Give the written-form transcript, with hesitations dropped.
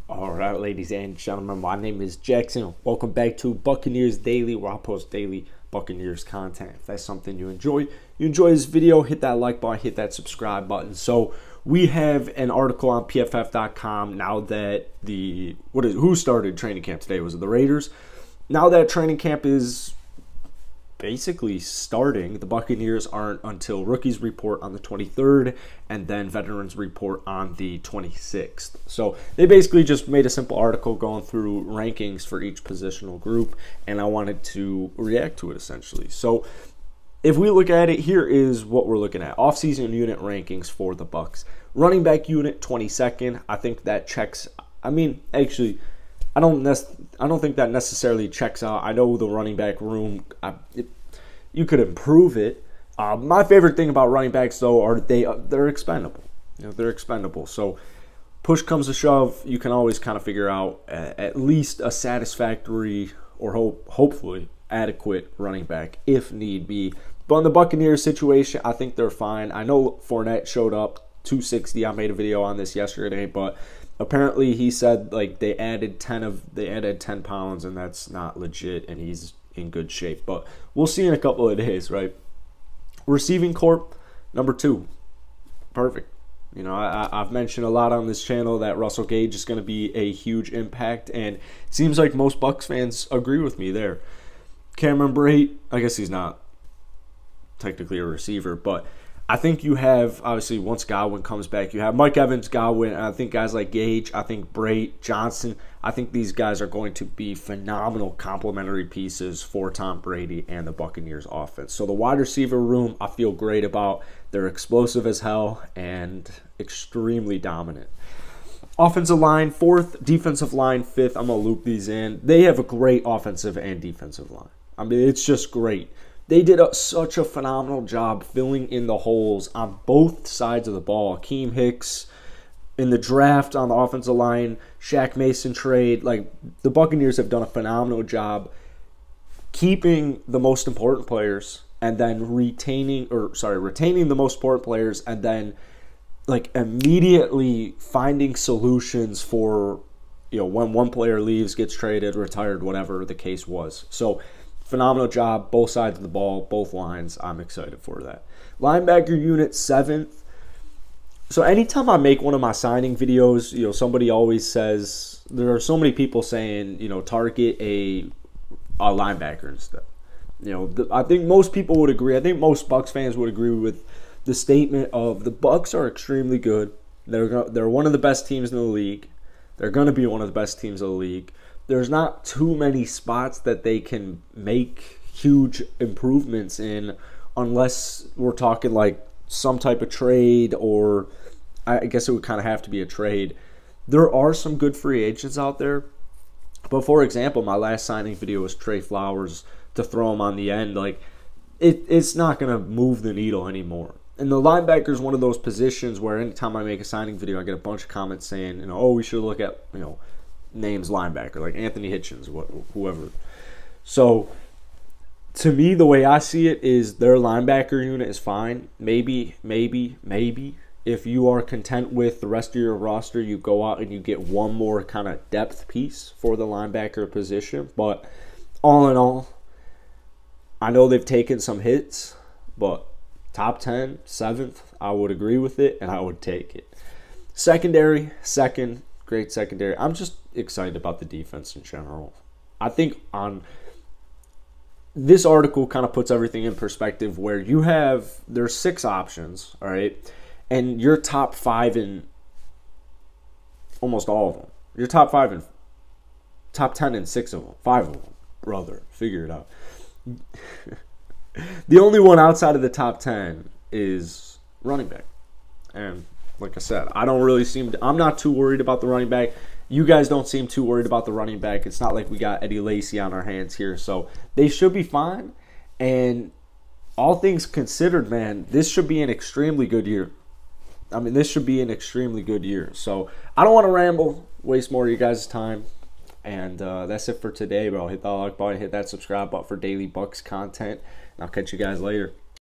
All right, ladies and gentlemen, my name is Jackson. Welcome back to Buccaneers Daily, where I post daily Buccaneers content. If that's something you enjoy this video, hit that like button, hit that subscribe button. So we have an article on PFF.com now that who started training camp today? Was it the Raiders? Now that training camp is basically starting, the Buccaneers aren't until rookies report on the 23rd and then veterans report on the 26th. So they basically just made a simple article going through rankings for each positional group, and I wanted to react to it essentially. So if we look at it, here is what we're looking at. Offseason unit rankings for the Bucs. Running back unit 22nd. I think that checks. I mean, actually, I don't think that necessarily checks out. I know the running back room, you could improve it. My favorite thing about running backs, though, are they're expendable. They're expendable. So push comes to shove, you can always kind of figure out at least a satisfactory or hopefully adequate running back if need be. But in the Buccaneers situation, I think they're fine. I know Fournette showed up 260. I made a video on this yesterday, but apparently he said like they added 10 pounds, and that's not legit, and he's in good shape. But we'll see in a couple of days, right? Receiving corp, number 2. Perfect. I've mentioned a lot on this channel that Russell Gage is going to be a huge impact, and it seems like most Bucs fans agree with me there. Cameron Brate, I guess he's not technically a receiver, but I think you have, obviously, once Godwin comes back, you have Mike Evans, Godwin, and I think guys like Gage, I think Brate, Johnson, I think these guys are going to be phenomenal complementary pieces for Tom Brady and the Buccaneers offense. So the wide receiver room, I feel great about. They're explosive as hell and extremely dominant. Offensive line, 4th. Defensive line, 5th. I'm going to loop these in. They have a great offensive and defensive line. I mean, it's just great. They did such a phenomenal job filling in the holes on both sides of the ball. Akeem Hicks in the draft on the offensive line, Shaq Mason trade. Like, the Buccaneers have done a phenomenal job keeping the most important players and then retaining the most important players, and then like immediately finding solutions for when one player leaves, gets traded, retired, whatever the case was. So phenomenal job, both sides of the ball, both lines. I'm excited for that. Linebacker unit, 7th. So anytime I make one of my signing videos, somebody always says, there are so many people saying, target a linebacker instead. I think most people would agree. I think most Bucs fans would agree with the statement of the Bucs are extremely good. They're one of the best teams in the league. They're going to be one of the best teams in the league. There's not too many spots that they can make huge improvements in unless we're talking like some type of trade, or I guess it would kind of have to be a trade. There are some good free agents out there. But for example, my last signing video was Trey Flowers to throw him on the end. Like, it's not going to move the needle anymore. And the linebacker is one of those positions where anytime I make a signing video, I get a bunch of comments saying, oh, we should look at, names linebacker, like Anthony Hitchens, whoever. So, to me, the way I see it is their linebacker unit is fine. Maybe, if you are content with the rest of your roster, you go out and you get one more kind of depth piece for the linebacker position. But all in all, I know they've taken some hits, but top 10, 7th, I would agree with it, and I would take it. Secondary, 2nd. Great secondary. I'm just excited about the defense in general. I think on this article kind of puts everything in perspective where there's 6 options, all right? And you're top 5 in almost all of them. You're top 10 in 6 of them. 5 of them, brother. Figure it out. The only one outside of the top 10 is running back. And like I said, I'm not too worried about the running back. You guys don't seem too worried about the running back. It's not like we got Eddie Lacy on our hands here. So they should be fine. And all things considered, man, this should be an extremely good year. I mean, this should be an extremely good year. So I don't want to ramble, waste more of you guys' time. And that's it for today, bro. Hit that like button, hit that subscribe button for daily Bucs content. And I'll catch you guys later.